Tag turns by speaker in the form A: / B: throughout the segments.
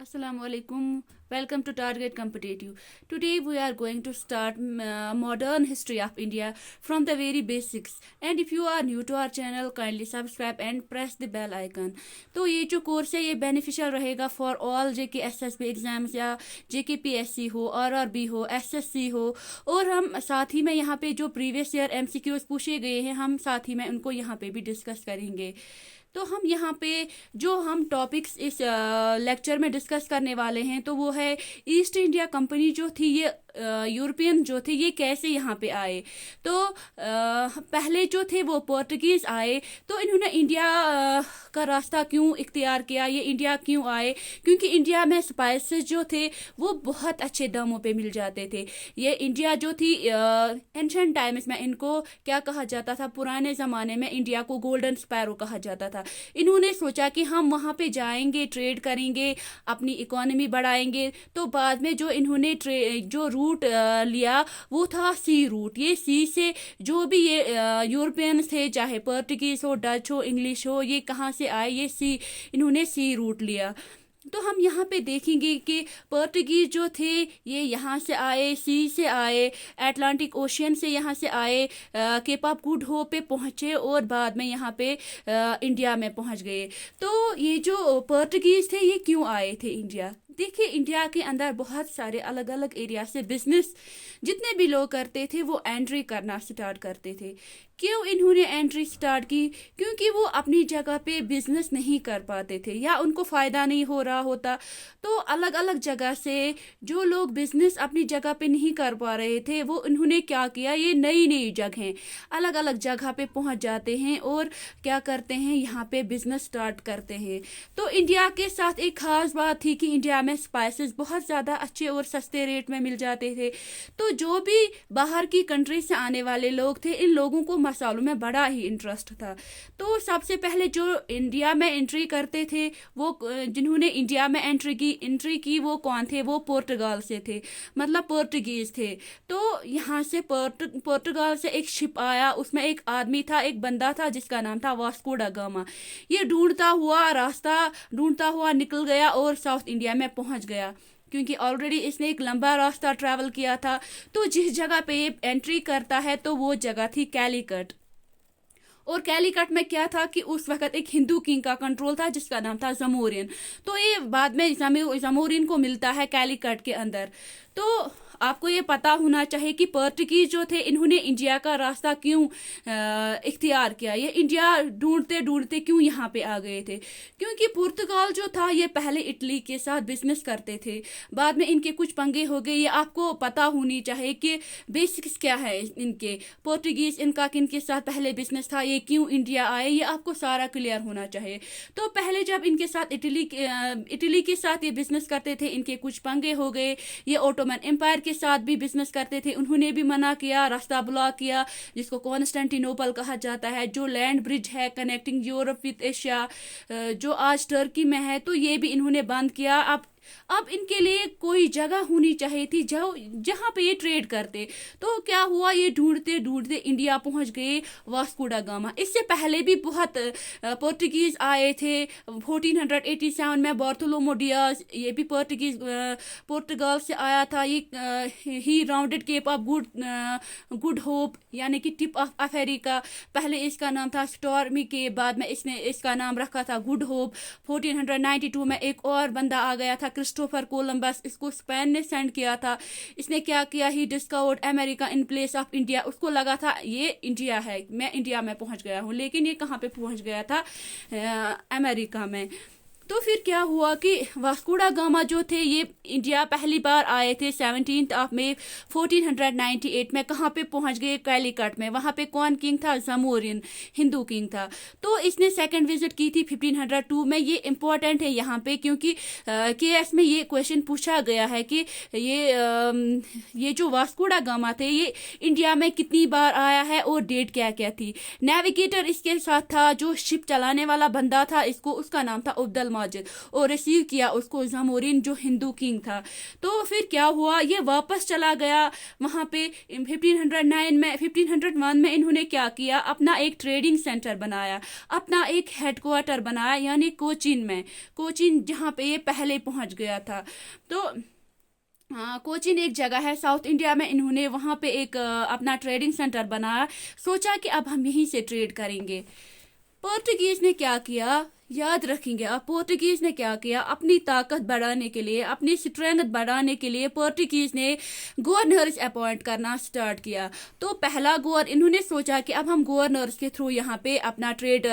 A: Assalamu alaikum. Welcome to Target Competitive. Today we are going to start modern history of India from the very basics. And if you are new to our channel, kindly subscribe and press the bell icon. तो ये जो course है ये beneficial रहेगा for all JK SSB exams या जेके PSC हो RRB हो SSC हो। और हम साथ ही में यहाँ पे जो प्रीवियस ईयर एमसीक्यूज पूछे गए हैं हम साथ ही में उनको यहाँ पे भी डिस्कस करेंगे। तो हम यहाँ पे जो हम टॉपिक्स इस लेक्चर में डिस्कस करने वाले हैं तो वो है ईस्ट इंडिया कंपनी जो थी ये यूरोपियन जो थे ये कैसे यहाँ पे आए। तो पहले जो थे वो पोर्टुगीज आए। तो इन्होंने इंडिया का रास्ता क्यों इख्तियार किया, ये इंडिया क्यों आए? क्योंकि इंडिया में स्पाइसेस जो थे वो बहुत अच्छे दामों पे मिल जाते थे। ये इंडिया जो थी एंशंट टाइम्स में इनको क्या कहा जाता था, पुराने ज़माने में इंडिया को गोल्डन स्पैरो कहा जाता था। इन्होंने सोचा कि हम वहाँ पे जाएंगे, ट्रेड करेंगे, अपनी इकोनॉमी बढ़ाएंगे। तो बाद में जो इन्होंने जो रूट लिया वो था सी रूट। ये सी से जो भी ये यूरोपियंस थे, चाहे पोर्टुगीज हो, डच हो, इंग्लिश हो, ये कहाँ से आए, ये सी इन्होंने सी रूट लिया। तो हम यहाँ पे देखेंगे कि पोर्टुगीज जो थे ये यहाँ से आए, सी से आए, अटलांटिक ओशियन से यहाँ से आए, केप ऑफ गुड होप पे पहुँचे और बाद में यहाँ पे इंडिया में पहुँच गए। तो ये जो पोर्टुगीज थे ये क्यों आए थे इंडिया? देखिए, इंडिया के अंदर बहुत सारे अलग अलग एरिया से बिजनेस जितने भी लोग करते थे वो एंट्री करना स्टार्ट करते थे। क्यों इन्होंने एंट्री स्टार्ट की? क्योंकि वो अपनी जगह पे बिजनेस नहीं कर पाते थे या उनको फ़ायदा नहीं हो रहा होता। तो अलग अलग जगह से जो लोग बिजनेस अपनी जगह पे नहीं कर पा रहे थे वो इन्होंने क्या किया, ये नई नई जगहें अलग अलग जगह पे पहुंच जाते हैं और क्या करते हैं, यहाँ पे बिजनेस स्टार्ट करते हैं। तो इंडिया के साथ एक ख़ास बात थी कि इंडिया में स्पाइसेस बहुत ज़्यादा अच्छे और सस्ते रेट में मिल जाते थे। तो जो भी बाहर की कंट्री से आने वाले लोग थे इन लोगों को मसालों में बड़ा ही इंटरेस्ट था। तो सबसे पहले जो इंडिया में एंट्री करते थे वो जिन्होंने इंडिया में एंट्री की वो कौन थे? वो पुर्तगाल से थे, मतलब पोर्टुगीज थे। तो यहाँ से पुर्तगाल से एक शिप आया, उसमें एक आदमी था, एक बंदा था जिसका नाम था वास्को डा गामा। ये रास्ता ढूंढता हुआ निकल गया और साउथ इंडिया में पहुंच गया क्योंकि ऑलरेडी इसने एक लंबा रास्ता ट्रैवल किया था। तो जिस जगह पे ये एंट्री करता है तो वो जगह थी कैलीकट। और कैलीकट में क्या था कि उस वक्त एक हिंदू किंग का कंट्रोल था जिसका नाम था जमोरियन। तो ये बाद में जमोरियन को मिलता है कैलीकट के अंदर। तो आपको ये पता होना चाहिए कि पोर्टुगीज जो थे इन्होंने इंडिया का रास्ता क्यों इख्तियार किया, ये इंडिया ढूंढते ढूंढते क्यों यहाँ पे आ गए थे। क्योंकि पुर्तगाल जो था ये पहले इटली के साथ बिजनेस करते थे, बाद में इनके कुछ पंगे हो गए। ये आपको पता होनी चाहिए कि बेसिक्स क्या है इनके। पोर्टुगीज इनका किन के साथ पहले बिजनेस था, ये क्यों इंडिया आए, ये आपको सारा क्लियर होना चाहिए। तो पहले जब इनके साथ इटली के साथ ये बिजनेस करते थे, इनके कुछ पंगे हो गए। ये ओटोमन एम्पायर के साथ भी बिजनेस करते थे, उन्होंने भी मना किया, रास्ता ब्लॉक किया, जिसको कॉन्स्टेंटिनोपल कहा जाता है, जो लैंड ब्रिज है कनेक्टिंग यूरोप विद एशिया, जो आज टर्की में है, तो ये भी इन्होंने बंद किया। अब इनके लिए कोई जगह होनी चाहिए थी जहां पे ये ट्रेड करते। तो क्या हुआ, ये ढूंढते ढूंढते इंडिया पहुंच गए वास्को डा गामा। इससे पहले भी बहुत पोर्टुगीज आए थे। 1487 में बार्थोलोमो डियाज, ये भी पुर्तगाल से आया था। ये ही rounded cape of good hope यानी कि टिप ऑफ अफ्रीका। पहले इसका नाम था स्टॉर्मी के, बाद में इसने इसका नाम रखा था गुड होप। 1492 में एक और बंदा आ गया था, क्रिस्टोफर कोलंबस। इसको स्पेन ने सेंड किया था। इसने क्या किया, he discovered America in place of India. उसको लगा था ये इंडिया है, मैं इंडिया में पहुंच गया हूं, लेकिन ये कहाँ पे पहुंच गया था? अमेरिका में। तो फिर क्या हुआ कि वास्को डा गामा जो थे ये इंडिया पहली बार आए थे 17 मई 1498 में। कहाँ पे पहुंच गए? कैलीकट में। वहाँ पे कौन किंग था? जमोरियन, हिंदू किंग था। तो इसने सेकंड विजिट की थी 1502 में। ये इंपॉर्टेंट है यहाँ पे क्योंकि केएस में ये क्वेश्चन पूछा गया है कि ये जो वास्को डा गामा थे ये इंडिया में कितनी बार आया है और डेट क्या क्या थी। नेविगेटर इसके साथ था, जो शिप चलाने वाला बंदा था इसको, उसका नाम था अब्दुल माजिद और रिसीव किया उसको जमोरिन जो हिंदू किंग था। तो फिर क्या हुआ, ये वापस चला गया वहाँ पे 1501 में इन्होंने क्या किया, अपना एक ट्रेडिंग सेंटर बनाया, अपना एक हेडक्वार्टर बनाया, यानी कोचीन में, कोचीन जहाँ पे ये पहले पहुँच गया था। तो हाँ, कोचीन एक जगह है साउथ इंडिया में, इन्होंने वहाँ पे एक अपना ट्रेडिंग सेंटर बनाया, सोचा कि अब हम यहीं से ट्रेड करेंगे। पोर्तुगीज ने क्या किया, याद रखेंगे आप, पोर्तुगीज ने क्या किया, अपनी ताकत बढ़ाने के लिए, अपनी स्ट्रेंथ बढ़ाने के लिए पोर्तुगीज ने गवर्नर्स अपॉइंट करना स्टार्ट किया। तो पहला इन्होंने सोचा कि अब हम गवर्नर्स के थ्रू यहाँ पे अपना ट्रेड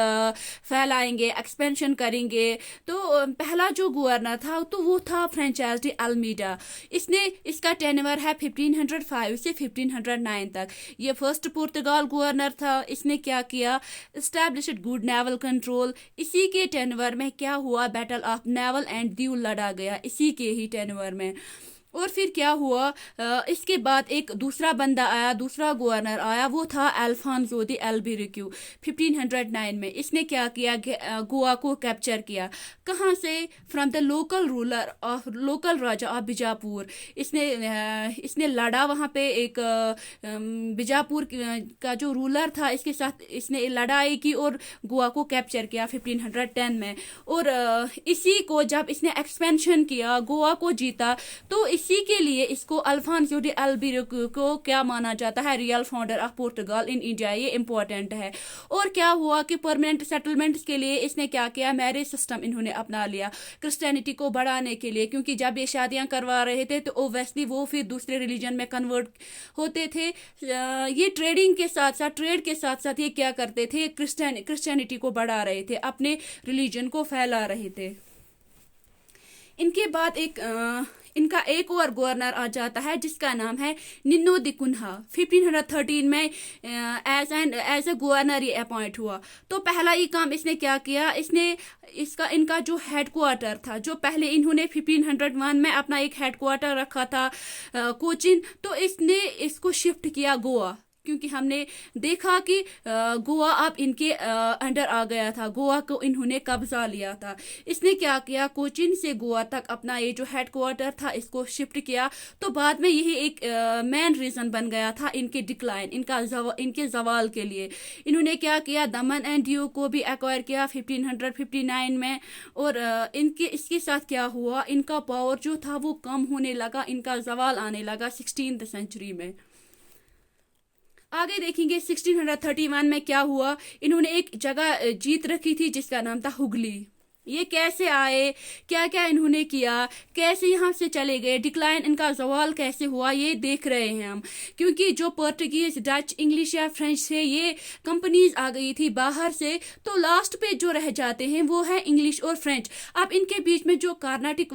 A: फैलाएंगे, एक्सपेंशन करेंगे। तो पहला जो गवर्नर था तो वो था फ्रेंचाइज डी अल्मीडा। इसका टेन्योर है 1505 से 1509 तक। ये फर्स्ट पुर्तगाल गवर्नर था। इसने क्या किया, एस्टैब्लिश्ड गुड नेवल कंट्रोल। इसी के टेन्योर में क्या हुआ, battle of naval and Diu लड़ा गया इसी के ही टेन्योर में। और फिर क्या हुआ, इसके बाद एक दूसरा बंदा आया, दूसरा गवर्नर आया, वो था अल्फांसो द एल्बुकर्क 1509 में। इसने क्या किया, गोवा को कैप्चर किया। कहाँ से, from the local Raja of Bijapur. इसने लड़ा वहाँ पे, एक बीजापुर का जो रूलर था इसके साथ इसने लड़ाई की और गोवा को कैप्चर किया 1510 में। और इसी को जब इसने एक्सपेंशन किया, गोवा को जीता, तो इसी के लिए इसको अल्फांसो डी एल्बुकर्क को क्या माना जाता है, real founder of Portugal in India. ये इंपॉर्टेंट है। और क्या हुआ कि परमानेंट सेटलमेंट्स के लिए इसने क्या किया, मैरिज सिस्टम इन्होंने अपना लिया क्रिश्चियनिटी को बढ़ाने के लिए, क्योंकि जब ये शादियां करवा रहे थे तो ओवेस्टली वो फिर दूसरे रिलीजन में कन्वर्ट होते थे। ये ट्रेड के साथ साथ ये क्या करते थे, क्रिश्चियनिटी को बढ़ा रहे थे, अपने रिलीजन को फैला रहे थे। इनके बाद इनका एक और गवर्नर आ जाता है जिसका नाम है निन्नो दी कुन्हा। 1513 में एज ए गवर्नर ये अपॉइंट हुआ। तो पहला ही काम इसने क्या किया, इनका जो हेडक्वार्टर था, जो पहले इन्होंने 1501 में अपना एक हेडक्वार्टर रखा था कोचीन, तो इसने इसको शिफ्ट किया गोवा, क्योंकि हमने देखा कि गोवा अब इनके अंडर आ गया था, गोवा को इन्होंने कब्जा लिया था। इसने क्या किया, कोचीन से गोवा तक अपना ये जो हेडक्वार्टर था इसको शिफ्ट किया। तो बाद में यही एक मेन रीजन बन गया था इनके डिक्लाइन, इनके जवाल के लिए। इन्होंने क्या किया, दमन एंड दीव को भी एक्वायर किया 1559 में। और इसके साथ क्या हुआ, इनका पावर जो था वो कम होने लगा, इनका जवाल आने लगा 16th सेंचुरी में। आगे देखेंगे 1631 में क्या हुआ, इन्होंने एक जगह जीत रखी थी जिसका नाम था हुगली। ये कैसे आए, क्या क्या इन्होंने किया, कैसे यहाँ से चले गए, डिक्लाइन इनका जवाल कैसे हुआ, ये देख रहे हैं हम। क्योंकि जो पोर्टुगीज, डच, इंग्लिश या फ्रेंच से ये कंपनीज आ गई थी बाहर से, तो लास्ट पे जो रह जाते हैं वो है इंग्लिश और फ्रेंच। अब इनके बीच में जो कार्नाटिक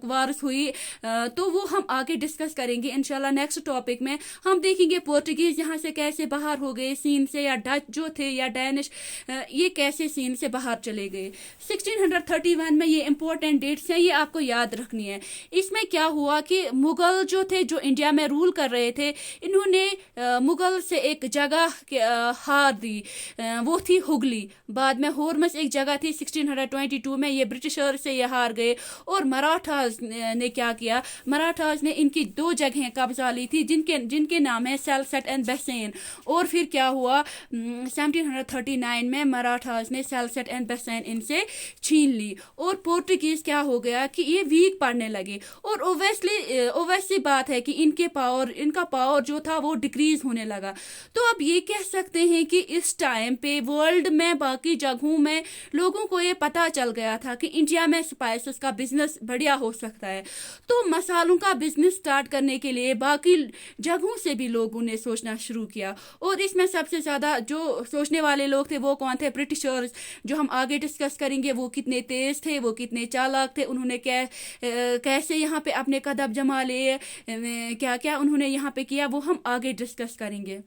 A: वार्स हुई, तो वो हम आगे डिस्कस करेंगे इंशाल्लाह नेक्स्ट टॉपिक में। हम देखेंगे पोर्टुगीज यहाँ से कैसे बाहर हो गए सीन से, या डच जो थे या डैनिश, ये कैसे सीन से बाहर चले गए। 1631 में ये इंपॉर्टेंट डेट्स हैं, ये आपको याद रखनी है। इसमें क्या हुआ कि मुगल जो थे, जो इंडिया में रूल कर रहे थे, इन्होंने मुगल से एक जगह हार दी, वो थी हुगली। बाद में होर्मस एक जगह थी 1622 में, ये ब्रिटिशर से ये हार गए। और मराठाज ने क्या किया, मराठाज ने इनकी 2 जगहें कब्जा ली थी जिनके नाम है सेलसट एंड बेसेन। और फिर क्या हुआ, 1739 में मराठाज ने सेलसट एंड बेसेन इनसे छीन ली। और पोर्टुगीज क्या हो गया कि ये वीक पड़ने लगे। और ओवेस्टली बात है कि इनका पावर जो था वो डिक्रीज होने लगा। तो अब ये कह सकते हैं कि इस टाइम पे वर्ल्ड में बाकी जगहों में लोगों को ये पता चल गया था कि इंडिया में स्पाइसेस का बिजनेस बढ़िया हो सकता है। तो मसालों का बिजनेस स्टार्ट करने के लिए बाकी जगहों से भी लोगों ने सोचना शुरू किया। और इसमें सबसे ज्यादा जो सोचने वाले लोग थे वो कौन थे, ब्रिटिशर्स, जो हम आगे डिस्कस करेंगे। वो कितने तेज थे, वो कितने चालाक थे, उन्होंने कैसे यहाँ पे अपने कदम जमा लिए, क्या क्या उन्होंने यहाँ पे किया, वो हम आगे डिस्कस करेंगे।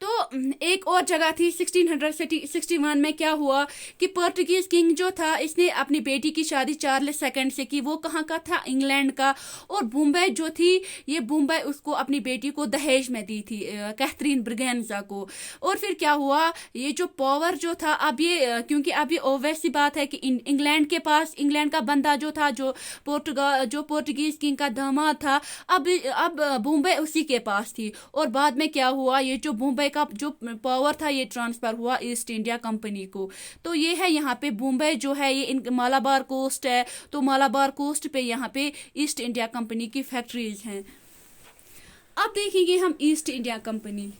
A: तो एक और जगह थी 1661 में क्या हुआ कि पोर्टुगीज किंग जो था इसने अपनी बेटी की शादी चार्ल्स सेकंड से की। वो कहाँ का था, इंग्लैंड का। और मुंबई जो थी, ये मुंबई उसको अपनी बेटी को दहेज में दी थी, कैथरीन ब्रिगेंजा को। और फिर क्या हुआ, ये जो पावर जो था, अब ये क्योंकि अब ये ओवैस सी बात है कि इंग्लैंड के पास, इंग्लैंड का बंदा जो था, जो पोर्टुगीज किंग का दामाद था, अब मुंबई उसी के पास थी। और बाद में क्या हुआ, ये जो मुंबई का जो पावर था ये ट्रांसफर हुआ ईस्ट इंडिया कंपनी को। तो ये है यहाँ पे मुंबई जो है ये मालाबार कोस्ट है, तो मालाबार कोस्ट पे यहाँ पे ईस्ट इंडिया कंपनी की फैक्ट्रीज हैं। अब देखेंगे हम ईस्ट इंडिया कंपनी।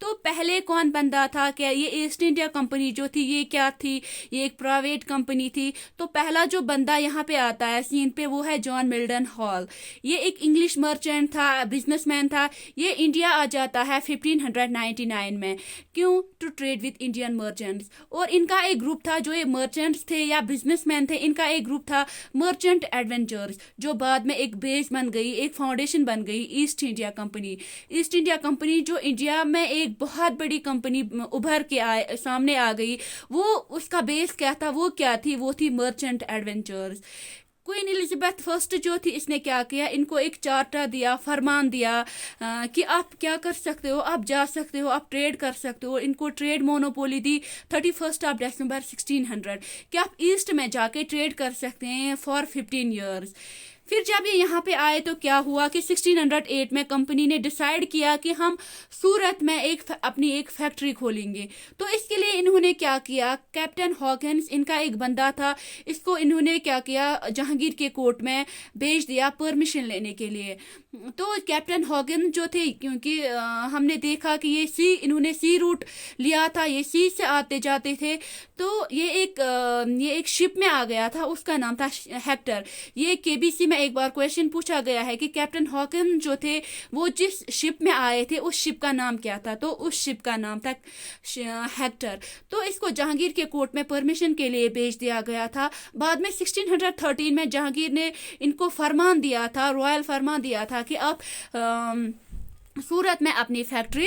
A: तो पहले कौन बंदा था, क्या ये ईस्ट इंडिया कंपनी जो थी ये क्या थी, ये एक प्राइवेट कंपनी थी। तो पहला जो बंदा यहाँ पे आता है सीन पे वो है जॉन मिल्टन हॉल। ये एक इंग्लिश मर्चेंट था, बिजनेसमैन था। ये इंडिया आ जाता है 1599 में। क्यों? To trade with Indian merchants. और इनका एक ग्रुप था, जो ये मर्चेंट्स थे या बिजनेसमैन थे, इनका एक ग्रुप था मर्चेंट एडवेंचर्स, जो बाद में एक बेस बन गई, एक फाउंडेशन बन गई east India company. East India company जो इंडिया में एक बहुत बड़ी कंपनी उभर के सामने आ गई, वो उसका बेस क्या था, वो क्या थी, वो थी merchant adventures. Queen Elizabeth first जो थी, इसने क्या किया, इनको एक चार्टर दिया, फरमान दिया कि आप क्या कर सकते हो, आप जा सकते हो, आप ट्रेड कर सकते हो। इनको ट्रेड मोनोपोली दी 31 दिसंबर 1600 कि आप ईस्ट में जाके ट्रेड कर सकते हैं फॉर 15 ईयर्स। फिर जब ये यहाँ पे आए तो क्या हुआ कि 1608 में कंपनी ने डिसाइड किया कि हम सूरत में अपनी एक फैक्ट्री खोलेंगे। तो इसके लिए इन्होंने क्या किया, कैप्टन हॉकिंस इनका एक बंदा था, इसको इन्होंने क्या किया, जहांगीर के कोर्ट में भेज दिया परमिशन लेने के लिए। तो कैप्टन हॉकिन जो थे, क्योंकि हमने देखा कि इन्होंने सी रूट लिया था, ये सी से आते जाते थे, तो ये एक शिप में आ गया था, उसका नाम था हेक्टर। ये केबीसी में एक बार क्वेश्चन पूछा गया है कि कैप्टन हॉकिन जो थे वो जिस शिप में आए थे उस शिप का नाम क्या था, तो उस शिप का नाम था हेक्टर। तो इसको जहांगीर के कोर्ट में परमिशन के लिए भेज दिया गया था। बाद में 1613 में जहांगीर ने इनको फरमान दिया था, रॉयल फरमान दिया था कि आप सूरत में अपनी फैक्ट्री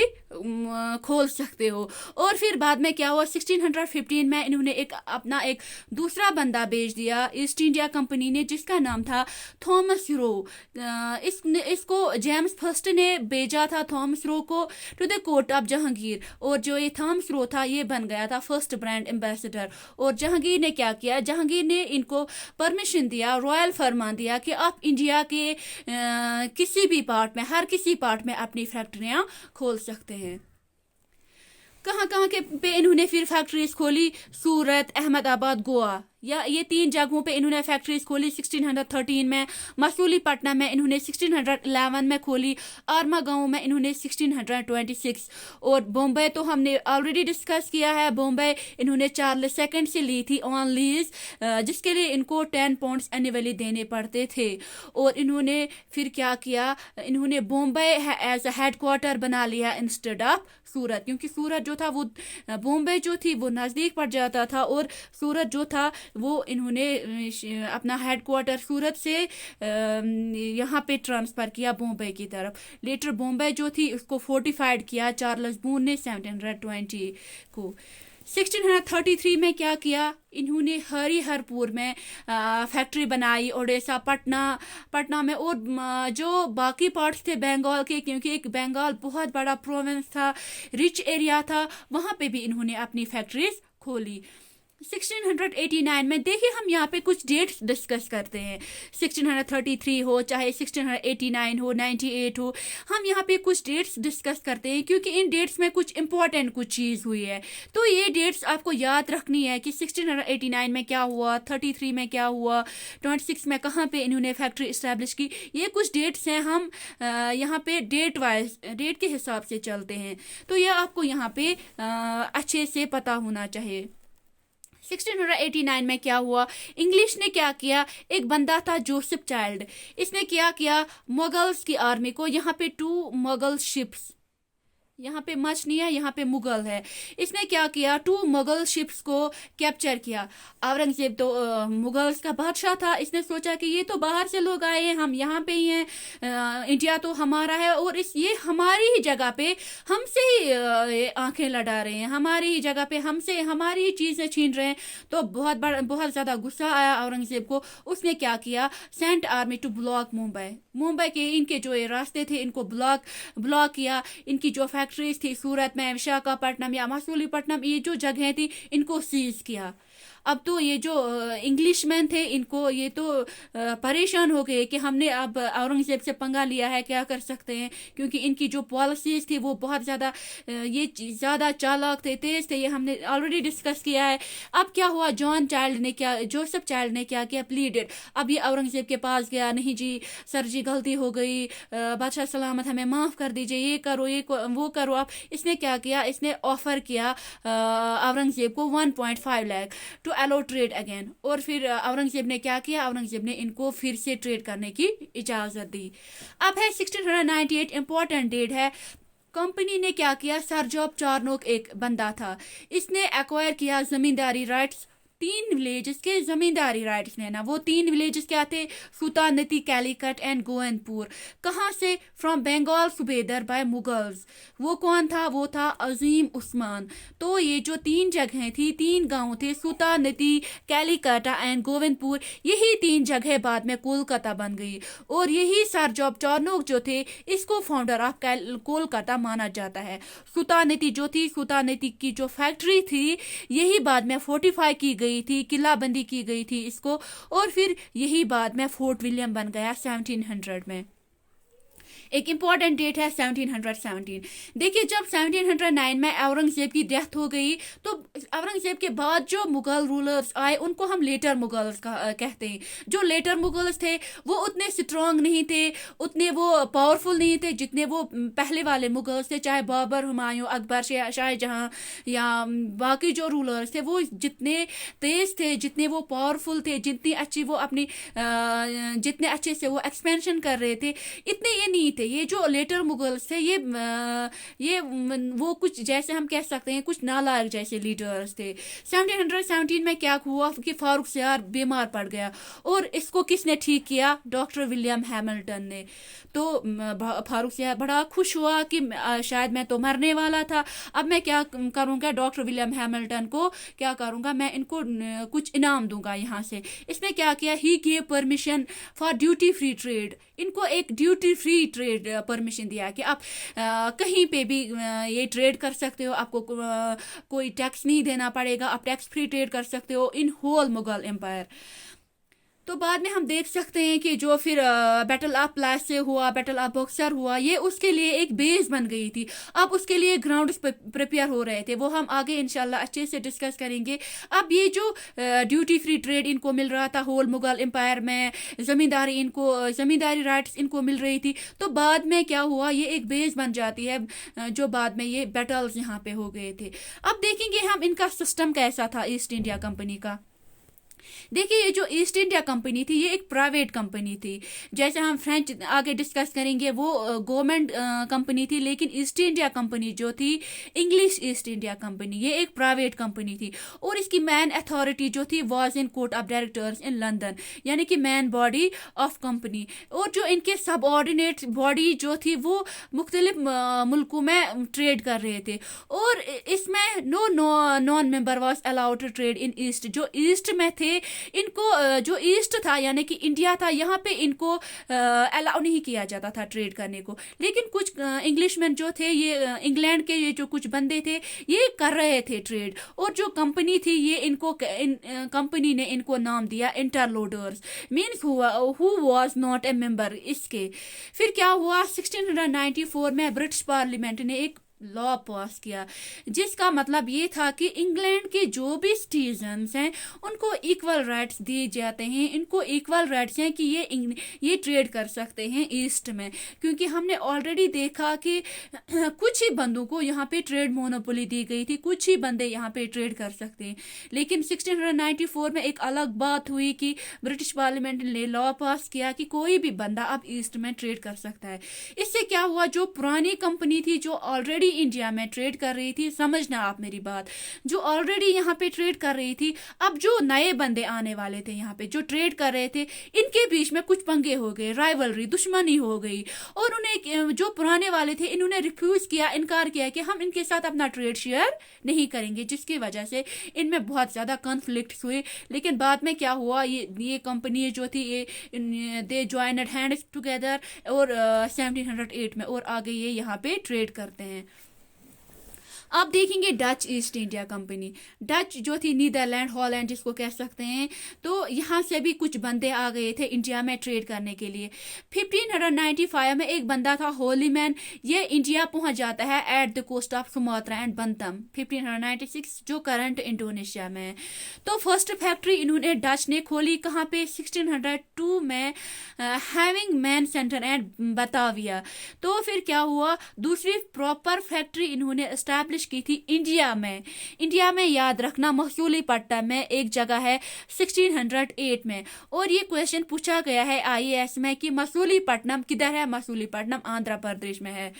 A: खोल सकते हो। और फिर बाद में क्या हुआ, 1615 में इन्होंने अपना एक दूसरा बंदा भेज दिया ईस्ट इंडिया कंपनी ने, जिसका नाम था थॉमस रो। इसको जेम्स फर्स्ट ने भेजा था, थॉमस रो को, to the court of Jahangir. और जो ये थॉमस रो था ये बन गया था फर्स्ट ब्रांड एम्बेसडर। और जहांगीर ने क्या किया, जहांगीर ने इनको परमिशन दिया, रॉयल फरमान दिया कि आप इंडिया के किसी भी पार्ट में, हर किसी पार्ट में अपनी फैक्ट्रियां खोल सकते हैं। कहाँ कहाँ के पे इन्होंने फिर फैक्ट्रीज खोली, सूरत, अहमदाबाद, गोवा, या ये 3 जगहों पे इन्होंने फैक्ट्रीज खोली। 1613 में मसूलीपट्टनम में इन्होंने 1611 में खोली, आर्मा गांव में इन्होंने 1626। और बॉम्बे तो हमने ऑलरेडी डिस्कस किया है, बॉम्बे इन्होंने चार्ल्स सेकंड से ली थी ऑन लीज, जिसके लिए इनको 10 पाउंड्स एनुअली देने पड़ते थे। और इन्होंने फिर क्या किया, इन्होंने बॉम्बे एज अ हेडक्वार्टर बना लिया इंस्टेड ऑफ सूरत, क्योंकि सूरत जो था वो, बॉम्बे जो थी वो नज़दीक पड़ जाता था, और सूरत जो था वो इन्होंने अपना हेडक्वार्टर सूरत से यहाँ पे ट्रांसफ़र किया बॉम्बे की तरफ। लेटर बॉम्बे जो थी उसको फोर्टिफाइड किया चार्ल्स बून ने 1720 को। 1633 में क्या किया, इन्होंने हरिहरपुर में फैक्ट्री बनाई, ओडिशा, पटना में, और जो बाकी पार्ट्स थे बंगाल के, क्योंकि एक बंगाल बहुत बड़ा प्रोविंस था, रिच एरिया था, वहाँ पे भी इन्होंने अपनी फैक्ट्रीज खोली। 1689 में देखिए, हम यहाँ पे कुछ डेट्स डिस्कस करते हैं, 1633 हो चाहे 1689 हो, 98 हो, हम यहाँ पे कुछ डेट्स डिस्कस करते हैं, क्योंकि इन डेट्स में कुछ इंपॉर्टेंट कुछ चीज़ हुई है। तो ये डेट्स आपको याद रखनी है कि 1689 में क्या हुआ, 33 में क्या हुआ, 26 में कहाँ पे इन्होंने फैक्ट्री इस्टेब्लिश की। ये कुछ डेट्स हैं, हम यहाँ पे डेट वाइज, डेट के हिसाब से चलते हैं, तो यह आपको यहाँ पे अच्छे से पता होना चाहिए। 1689 में क्या हुआ, इंग्लिश ने क्या किया, एक बंदा था जोसेफ चाइल्ड, इसने क्या किया, मुगल्स की आर्मी को, यहाँ पे 2 मुगल शिप्स यहाँ पे मच नहीं है, यहाँ पे मुगल है। इसने क्या किया, 2 मुगल शिप्स को कैप्चर किया। औरंगजेब तो मुगल्स का बादशाह था, इसने सोचा कि ये तो बाहर से लोग आए हैं, हम यहाँ पे ही हैं, इंडिया तो हमारा है और ये हमारी ही जगह पे हमसे ही ये आंखें लड़ा रहे हैं, हमारी ही जगह पे हमसे हमारी ही चीज़ें छीन रहे हैं। तो बहुत ज़्यादा गुस्सा आया औरंगजेब को। उसने क्या किया, sent army to block Mumbai के इनके जो ये रास्ते थे इनको ब्लॉक किया। इनकी जो फैक्ट्रीज थी सूरत में, विशाखापट्टनम या मसूलीपट्टनम, ये जो जगह थी इनको सीज किया। अब तो ये जो इंग्लिशमैन थे इनको ये तो परेशान हो गए कि हमने अब औरंगजेब से पंगा लिया है, क्या कर सकते हैं, क्योंकि इनकी जो पॉलिसीज थी वो बहुत ज़्यादा ये ज़्यादा चालाक थे, तेज थे, ये हमने ऑलरेडी डिस्कस किया है। अब क्या हुआ, जोसेफ चाइल्ड ने क्या किया, प्लीडेड। अब ये औरंगजेब के पास गया, नहीं जी सर जी गलती हो गई, बादशाह सलामत हमें माफ़ कर दीजिए, ये करो वो करो। अब इसने क्या किया, इसने ऑफर किया औरंगजेब को 1.5 lakh to allow trade again. और फिर औरंगजेब ने क्या किया, औरंगजेब ने इनको फिर से ट्रेड करने की इजाज़त दी। अब है 1698, इंपॉर्टेंट डेट है। कंपनी ने क्या किया, सर जॉब चार्नोक एक बंदा था, इसने एक्वायर किया जमींदारी राइट्स, 3 विलेजेस के जमींदारी राइट्स लेना। वो 3 विलेजेस क्या थे, सुल्तानती, कैलीकट एंड गोविंदपुर। कहाँ से, from Bengal subedar bye Mughals. वो कौन था, वो था अजीम उस्मान। तो ये जो 3 जगहें थी, 3 गांव थे, सुल्तानती, कैलीकटा एंड गोविंदपुर, यही 3 जगह बाद में कोलकाता बन गई। और यही सर जॉब चार्नोक जो थे इसको फाउंडर ऑफ कोलकाता माना जाता है। सुल्तानती जो थी, सुल्तानती की जो फैक्ट्री थी यही बाद में फोर्टिफाई की गई थी, किलाबंदी की गई थी इसको, और फिर यही बाद में फोर्ट विलियम बन गया 1700 में। एक इंपॉर्टेंट डेट है 1717। देखिए जब 1709 में औरंगजेब की डेथ हो गई तो औरंगजेब के बाद जो मुगल रूलर्स आए उनको हम लेटर मुगल्स कहते हैं। जो लेटर मुगल्स थे वो उतने स्ट्रांग नहीं थे, उतने वो पावरफुल नहीं थे जितने वो पहले वाले मुगल्स थे, चाहे बाबर, हुमायूं, अकबर, शाहजहां या बाकी जो रूलर्स थे, वो जितने तेज थे, जितने वो पावरफुल थे, जितनी अच्छी वो अपनी जितने अच्छे से वो एक्सपेंशन कर रहे थे, इतने ये नहीं थे। ये जो लेटर मुगल्स थे ये वो कुछ जैसे हम कह सकते हैं कुछ नालायक जैसे लीडर्स थे। 1717 में क्या हुआ कि फारूक सियार बीमार पड़ गया और इसको किसने ठीक किया, डॉक्टर विलियम हैमिल्टन ने। तो फारूक सियार बड़ा खुश हुआ कि शायद मैं तो मरने वाला था, अब मैं क्या करूँगा, डॉक्टर विलियम हैमिल्टन को क्या करूँगा, मैं इनको कुछ इनाम दूंगा यहाँ से। इसने क्या किया, he give permission for duty free trade. इनको एक ड्यूटी फ्री ट्रेड परमिशन दिया कि आप कहीं पे भी ये ट्रेड कर सकते हो, आपको कोई टैक्स नहीं देना पड़ेगा, आप टैक्स फ्री ट्रेड कर सकते हो इन होल मुगल एम्पायर। तो बाद में हम देख सकते हैं कि जो फिर बैटल ऑफ प्लासी हुआ, बैटल ऑफ बक्सर हुआ, ये उसके लिए एक बेस बन गई थी। अब उसके लिए ग्राउंड प्रिपेयर हो रहे थे, वो हम आगे इंशाल्लाह अच्छे से डिस्कस करेंगे। अब ये जो ड्यूटी फ्री ट्रेड इनको मिल रहा था होल मुगल एम्पायर में, जमींदारी राइट्स इनको मिल रही थी, तो बाद में क्या हुआ, ये एक बेस बन जाती है जो बाद में ये बैटल्स यहाँ पे हो गए थे। अब देखेंगे हम इनका सिस्टम कैसा था ईस्ट इंडिया कंपनी का। देखिए ये जो ईस्ट इंडिया कंपनी थी ये एक प्राइवेट कंपनी थी, जैसे हम फ्रेंच आगे डिस्कस करेंगे वो गवर्नमेंट कंपनी थी, लेकिन ईस्ट इंडिया कंपनी जो थी, इंग्लिश ईस्ट इंडिया कंपनी, ये एक प्राइवेट कंपनी थी। और इसकी मैन अथॉरिटी जो थी was in court of directors in London, यानी कि मैन बॉडी ऑफ कंपनी। और जो इनके सब ऑर्डिनेट बॉडी जो थी वो मुख्तलिफ मुल्कों में ट्रेड कर रहे थे, और इसमें no non member was allowed to trade in east. जो ईस्ट में थे इनको जो ईस्ट था यानी कि इंडिया था, यहाँ पे इनको अलाउ नहीं किया जाता था ट्रेड करने को। लेकिन कुछ इंग्लिशमैन जो थे, ये इंग्लैंड के ये जो कुछ बंदे थे ये कर रहे थे ट्रेड। और जो कंपनी थी ये इनको कंपनी ने इनको नाम दिया interlopers, means who was not a member इसके। फिर क्या हुआ, 1694 में ब्रिटिश पार्लियामेंट ने एक लॉ पास किया जिसका मतलब ये था कि इंग्लैंड के जो भी सिटीजन्स हैं उनको इक्वल राइट्स दिए जाते हैं, इनको इक्वल राइट्स हैं कि ये ट्रेड कर सकते हैं ईस्ट में। क्योंकि हमने ऑलरेडी देखा कि कुछ ही बंदों को यहाँ पे ट्रेड मोनोपोली दी गई थी, कुछ ही बंदे यहाँ पे ट्रेड कर सकते हैं। लेकिन 1694 में एक अलग बात हुई कि ब्रिटिश पार्लियामेंट ने लॉ पास किया कि कोई भी बंदा अब ईस्ट में ट्रेड कर सकता है। इससे क्या हुआ, जो पुरानी कंपनी थी जो ऑलरेडी ऑलरेडी इंडिया में ट्रेड कर रही थी, समझना आप मेरी बात, जो ऑलरेडी यहाँ पे ट्रेड कर रही थी, अब जो नए बंदे आने वाले थे यहाँ पे जो ट्रेड कर रहे थे, इनके बीच में कुछ पंगे हो गए, राइवलरी, दुश्मनी हो गई, और उन्हें जो पुराने वाले थे इन्होंने रिफ्यूज किया, इनकार किया कि हम इनके साथ अपना ट्रेड शेयर नहीं करेंगे, जिसकी वजह से इनमें बहुत ज़्यादा कॉन्फ्लिक्ट हुए। लेकिन बाद में क्या हुआ, ये कंपनी जो थी ये दे ज्वाइनड हैंड्स टुगेदर और 1708 में, और आगे ये यहाँ पे ट्रेड करते हैं। अब देखेंगे Dutch East India company. Dutch जो थी नीदरलैंड, हॉलैंड जिसको कह सकते हैं, तो यहाँ से भी कुछ बंदे आ गए थे इंडिया में ट्रेड करने के लिए। 1595 में एक बंदा था होलीमैन, ये इंडिया पहुंच जाता है at the coast of Sumatra and Bantam 1596, जो करंट इंडोनेशिया में है। तो फर्स्ट फैक्ट्री इन्होंने डच ने खोली कहाँ पे, 1602 में हैविंग मैन सेंटर एंड बताविया। तो फिर क्या हुआ, दूसरी प्रॉपर फैक्ट्री इन्होंने एस्टैब्लिश की थी इंडिया में। इंडिया में याद रखना मसूलीपट्टनम में एक जगह है 1608 में। और ये क्वेश्चन पूछा गया है आईएएस में कि मसूलीपट्टनम किधर है, मसूलीपट्टनम आंध्र प्रदेश में है।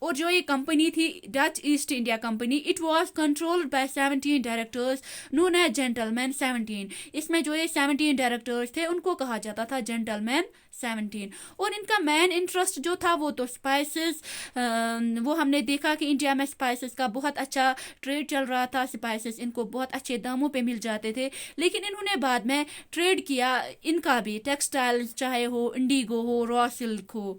A: और जो ये कंपनी थी Dutch East India company, it was controlled by 17 directors known as gentleman 17। इसमें जो ये 17 डायरेक्टर्स थे उनको कहा जाता था जेंटलमैन 17। और इनका मेन इंटरेस्ट जो था वो तो स्पाइसेस, वो हमने देखा कि इंडिया में स्पाइसेस का बहुत अच्छा ट्रेड चल रहा था, स्पाइसेस इनको बहुत अच्छे दामों पे मिल जाते थे। लेकिन इन्होंने बाद में ट्रेड किया इनका भी, टेक्सटाइल चाहे हो, इंडिगो हो, रॉ सिल्क हो।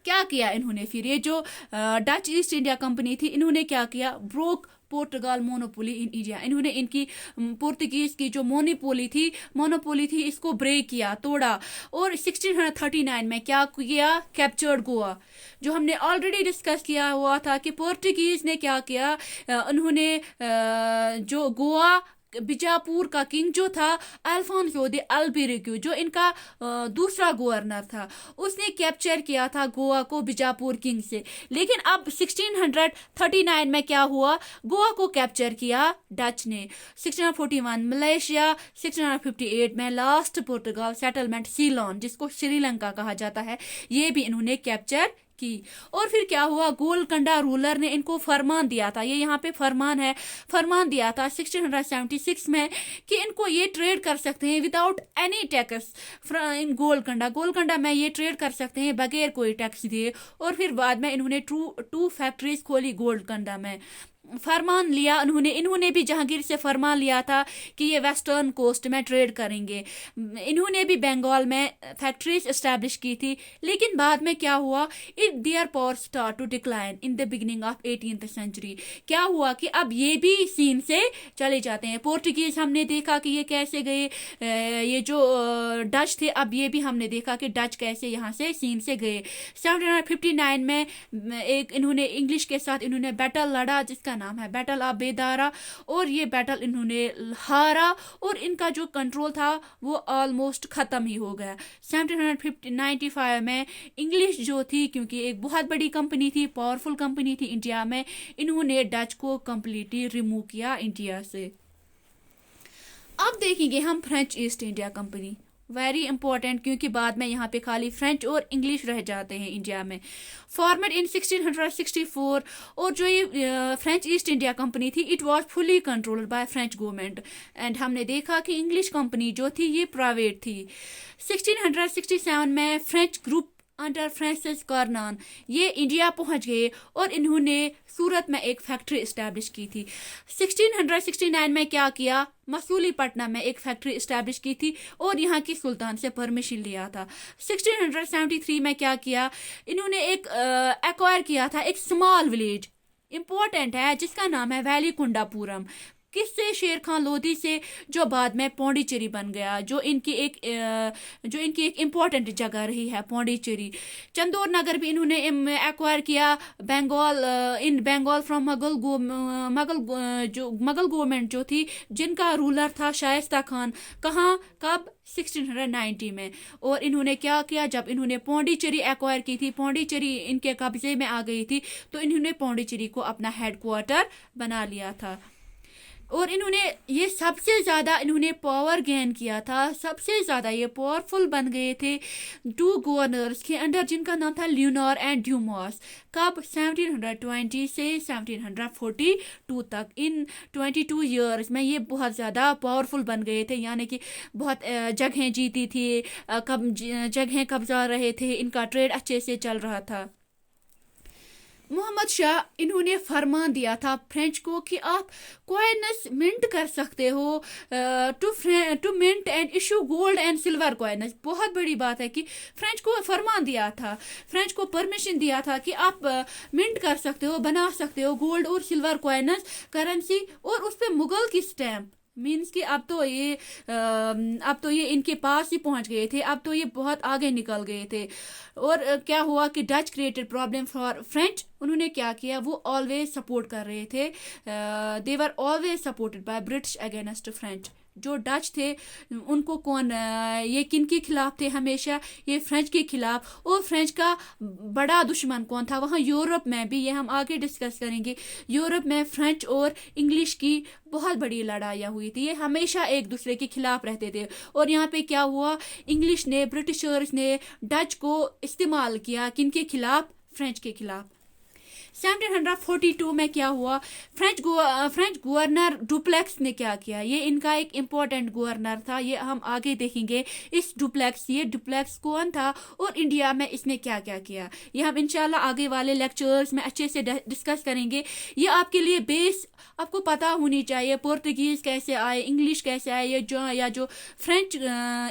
A: क्या किया इन्होंने फिर, ये जो डच ईस्ट इंडिया कंपनी थी, इन्होंने क्या किया, broke Portugal monopoly in India. इन्होंने इनकी पुर्तगीज की जो मोनोपोली थी इसको ब्रेक किया, तोड़ा। और 1639 में क्या किया, कैप्चर्ड गोवा। जो हमने ऑलरेडी डिस्कस किया हुआ था कि पोर्टुगीज ने क्या किया, उन्होंने जो गोवा, बीजापुर का किंग जो था अल्फोंसो दे अल्बुकर्क, जो इनका दूसरा गवर्नर था, उसने कैप्चर किया था गोवा को बीजापुर किंग से। लेकिन अब 1639 में क्या हुआ, गोवा को कैप्चर किया डच ने। 1641 मलेशिया, 1658 में लास्ट पोर्टुगल सेटलमेंट सीलोन, जिसको श्रीलंका कहा जाता है, ये भी इन्होंने कैप्चर की। और फिर क्या हुआ, गोलकंडा रूलर ने इनको फरमान दिया था, ये यहाँ पे फरमान है, फरमान दिया था 1676 में कि इनको ये ट्रेड कर सकते हैं without any tax in Golconda में ये ट्रेड कर सकते हैं बगैर कोई टैक्स दिए। और फिर बाद में इन्होंने टू फैक्ट्रीज खोली गोलकंडा में, फरमान लिया इन्होंने भी जहांगीर से फरमान लिया था कि ये वेस्टर्न कोस्ट में ट्रेड करेंगे। इन्होंने भी बंगाल में फैक्ट्रीज एस्टैब्लिश की थी। लेकिन बाद में क्या हुआ, their power start to decline in the beginning of 18th century. क्या हुआ कि अब ये भी सीन से चले जाते हैं। पोर्टुगीज हमने देखा कि ये कैसे गए, ये जो डच थे, अब ये भी हमने देखा कि डच कैसे यहाँ से सीन से गए। 1759 में एक इन्होंने इंग्लिश के साथ इन्होंने बैटल लड़ा जिसका नाम है बैटल ऑफ बेदारा। और ये बैटल इन्होंने हारा और इनका जो कंट्रोल था वो ऑलमोस्ट खत्म ही हो गया। 1795 में इंग्लिश जो थी, क्योंकि एक बहुत बड़ी कंपनी थी, पावरफुल कंपनी थी इंडिया में, इन्होंने डच को कंप्लीटली रिमूव किया इंडिया से। अब देखेंगे हम French east India company, very important, क्योंकि बाद में यहाँ पे खाली फ्रेंच और इंग्लिश रह जाते हैं इंडिया में। फॉर्मेड इन 1664। और जो ये फ्रेंच ईस्ट इंडिया कंपनी थी, it was fully controlled by French government. And हमने देखा कि इंग्लिश कंपनी जो थी ये प्राइवेट थी। 1667 में फ्रेंच ग्रुप अंडर फ्रांसिस कार्नान ये इंडिया पहुंच गए और इन्होंने सूरत में एक फैक्ट्री एस्टैब्लिश की थी। 1669 में क्या किया, मसूलीपट्टनम में एक फैक्ट्री एस्टैब्लिश की थी और यहाँ की सुल्तान से परमिशन लिया था। 1673 में क्या किया, इन्होंने एक एक्वायर किया था एक स्मॉल विलेज, इंपॉर्टेंट है, जिसका नाम है वैली कुंडापुरम। किससे, शेर खान लोधी से, जो बाद में पौंडीचेरी बन गया, जो इनकी एक इम्पोर्टेंट जगह रही है पौंडीचेरी। चंदौर नगर भी इन्होंने एक्वायर किया बंगाल फ्रॉम मुगल गवर्नमेंट जो थी, जिनका रूलर था शाइस्ता खान। कहाँ, कब, 1690 में। और इन्होंने क्या किया, जब इन्होंने पौंडीचेरी एक्वायर की थी, पौंडीचेरी इनके कब्जे में आ गई थी, तो इन्होंने पौंडीचेरी को अपना हेडक्वार्टर बना लिया था। और इन्होंने ये सबसे ज़्यादा इन्होंने पावर गेन किया था, सबसे ज़्यादा ये पावरफुल बन गए थे 2 गवर्नर्स के अंडर जिनका नाम था ल्यूनर एंड ड्यूमॉस। कब? 1720 से 1742 तक। इन 22 ईयर्स में ये बहुत ज़्यादा पावरफुल बन गए थे, यानी कि बहुत जगहें जीती थी, जगहें कब्जा रहे थे, इनका ट्रेड अच्छे से चल रहा था। मोहम्मद शाह इन्होंने फरमान दिया था फ्रेंच को कि आप कॉइन्स मिंट कर सकते हो, to mint and issue gold and silver coins. बहुत बड़ी बात है कि फ्रेंच को फरमान दिया था, फ्रेंच को परमिशन दिया था कि आप मिंट कर सकते हो, बना सकते हो गोल्ड और सिल्वर कॉइन्स करेंसी, और उस पर मुगल की स्टैम्प। मीन्स कि अब तो ये इनके पास ही पहुंच गए थे, अब तो ये बहुत आगे निकल गए थे। और क्या हुआ कि Dutch created problem for French. उन्होंने क्या किया, वो ऑलवेज सपोर्ट कर रहे थे, they were always supported by British against French. जो डच थे उनको ये किन के खिलाफ थे? हमेशा ये फ्रेंच के खिलाफ। और फ्रेंच का बड़ा दुश्मन कौन था वहाँ यूरोप में भी? ये हम आगे डिस्कस करेंगे। यूरोप में फ्रेंच और इंग्लिश की बहुत बड़ी लड़ाइयाँ हुई थी, ये हमेशा एक दूसरे के खिलाफ रहते थे। और यहाँ पे क्या हुआ, इंग्लिश ने, ब्रिटिशर्स ने डच को इस्तेमाल किया किन के खिलाफ? फ्रेंच के खिलाफ। 1742 में क्या हुआ, फ्रेंच गवर्नर डुप्लेक्स ने क्या किया? ये इनका एक इम्पोर्टेंट गवर्नर था, ये हम आगे देखेंगे। ये डुप्लेक्स कौन था और इंडिया में इसने क्या क्या किया, ये हम इंशाल्लाह आगे वाले लेक्चर्स में अच्छे से डिस्कस करेंगे। ये आपके लिए बेस आपको पता होनी चाहिए, पोर्तुगीज कैसे आए, इंग्लिश कैसे आए, जो फ्रेंच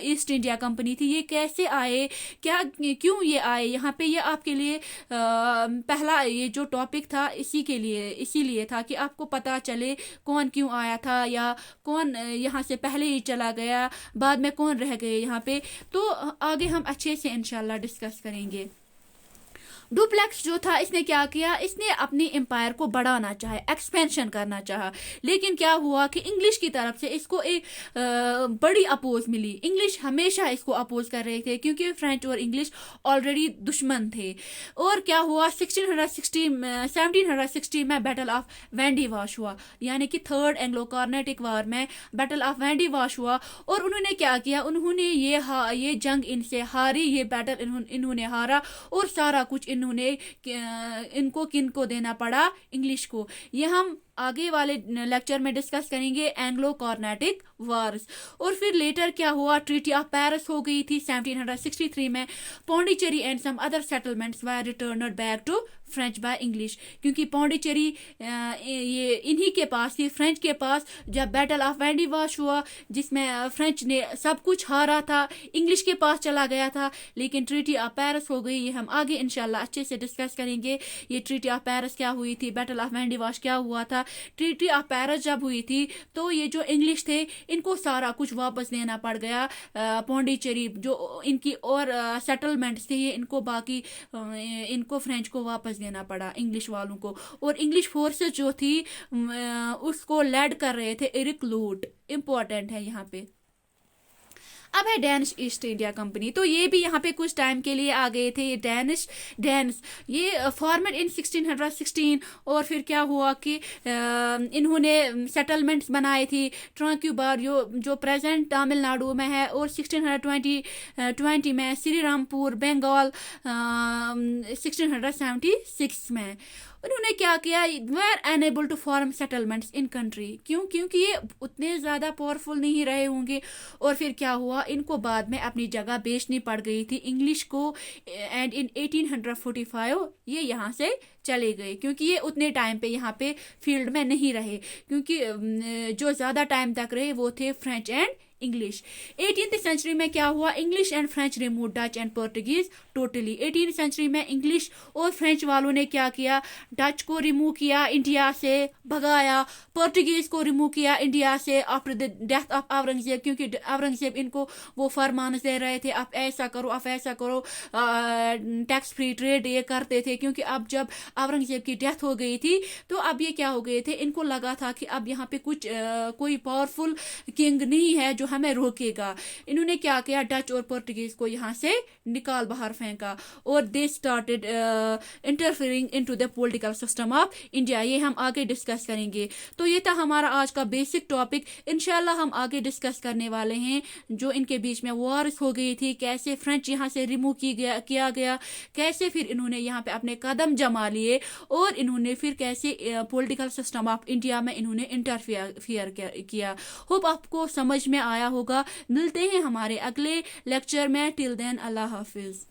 A: ईस्ट इंडिया कंपनी थी ये कैसे आए, क्यों ये आए यहाँ पे। ये आपके लिए पहला ये जो टॉपिक था इसीलिए था कि आपको पता चले कौन क्यों आया था, या कौन यहाँ से पहले ही चला गया, बाद में कौन रह गए यहाँ पे। तो आगे हम अच्छे से इंशाल्लाह डिस्कस करेंगे। डुप्लेक्स जो था इसने क्या किया, इसने अपनी एम्पायर को बढ़ाना चाहा, एक्सपेंशन करना चाहा, लेकिन क्या हुआ कि इंग्लिश की तरफ से इसको एक बड़ी अपोज मिली। इंग्लिश हमेशा इसको अपोज कर रहे थे क्योंकि फ्रेंच और इंग्लिश ऑलरेडी दुश्मन थे। और क्या हुआ, 1760 में बैटल ऑफ वेंडी वॉश हुआ, यानी कि थर्ड एंग्लो कार्नेटिक वार में बैटल ऑफ वेंडी वॉश हुआ। और उन्होंने क्या किया, उन्होंने ये जंग इनसे हारी, ये बैटल इन्होंने हारा, और सारा कुछ इनको किनको देना पड़ा, इंग्लिश को। ये हम आगे वाले लेक्चर में डिस्कस करेंगे, एंग्लो कार्नेटिक वार्स। और फिर लेटर क्या हुआ, ट्रीटी ऑफ पेरिस हो गई थी 1763 में। Pondicherry and some other settlements were returned back to French by English, क्योंकि पौंडीचेरी ये इन्हीं के पास थी, फ्रेंच के पास। जब बैटल ऑफ वेंडी वॉश हुआ जिसमें फ्रेंच ने सब कुछ हारा था, इंग्लिश के पास चला गया था, लेकिन ट्रीटी ऑफ पेरिस हो गई। ये हम आगे इंशाल्लाह अच्छे से डिस्कस करेंगे। ये ट्रीटी ऑफ पेरिस क्या हुई थी, बैटल ऑफ वेंडी वॉश क्या हुआ था। ट्रीटी ऑफ पेरिस जब हुई थी तो ये जो इंग्लिश थे इनको सारा कुछ वापस देना पड़ गया। पौंडीचेरी जो इनकी और सेटलमेंट्स थे ये इनको फ्रेंच को वापस देना पड़ा, इंग्लिश वालों को। और इंग्लिश फोर्सेस जो थी उसको लेड कर रहे थे एरिक लूट, इंपॉर्टेंट है यहाँ पे। अब है डेनिश ईस्ट इंडिया कंपनी, तो ये भी यहाँ पे कुछ टाइम के लिए आ गए थे। डेनिश ये फॉर्मेड इन 1616। और फिर क्या हुआ कि इन्होंने सेटलमेंट्स बनाए थी ट्रांक्यूबार जो प्रेजेंट तमिलनाडु में है, और 1620 में श्रीरामपुर बंगाल 1676 में। उन्होंने क्या किया, were enable to form settlements in country. क्योंकि ये उतने ज़्यादा पावरफुल नहीं रहे होंगे। और फिर क्या हुआ, इनको बाद में अपनी जगह बेचनी पड़ गई थी इंग्लिश को। एंड इन 1845 ये यहाँ से चले गए, क्योंकि ये उतने टाइम पे यहाँ पे फील्ड में नहीं रहे, क्योंकि जो ज़्यादा टाइम तक रहे वो थे French and English. 18th century में क्या हुआ, English and French remove Dutch and Portuguese totally. 18th century में इंग्लिश और फ्रेंच वालों ने क्या किया, डच को रिमूव किया, इंडिया से भगाया, पोर्टुगीज को रिमूव किया इंडिया से after the death of Aurangzeb, क्योंकि औरंगजेब इनको वो फरमान दे रहे थे, आप ऐसा करो, आप ऐसा करो, टैक्स फ्री ट्रेड ये करते थे। क्योंकि अब जब औरंगजेब की डेथ हो गई थी तो अब ये क्या हो गए थे, इनको लगा था कि अब यहाँ पे कोई पावरफुल किंग नहीं है जो हमें रोकेगा। इन्होंने क्या किया, डच और पोर्टुगीज को यहाँ से निकाल बाहर फेंका और they started interfering into the political system of India. ये हम आगे डिस्कस करेंगे। तो ये था हमारा आज का बेसिक टॉपिक। इंशाल्लाह हम आगे डिस्कस करने वाले हैं जो इनके बीच में वॉर्स हो गई थी, कैसे फ्रेंच यहाँ से रिमूव किया गया, कैसे फिर इन्होंने यहाँ पे अपने कदम जमा लिए और इन्होंने फिर कैसे पॉलिटिकल सिस्टम ऑफ इंडिया में इन्होंने इंटरफियर किया। होप आपको समझ में आया होगा। मिलते हैं हमारे अगले लेक्चर में। टिल देन अल्लाह हाफिज।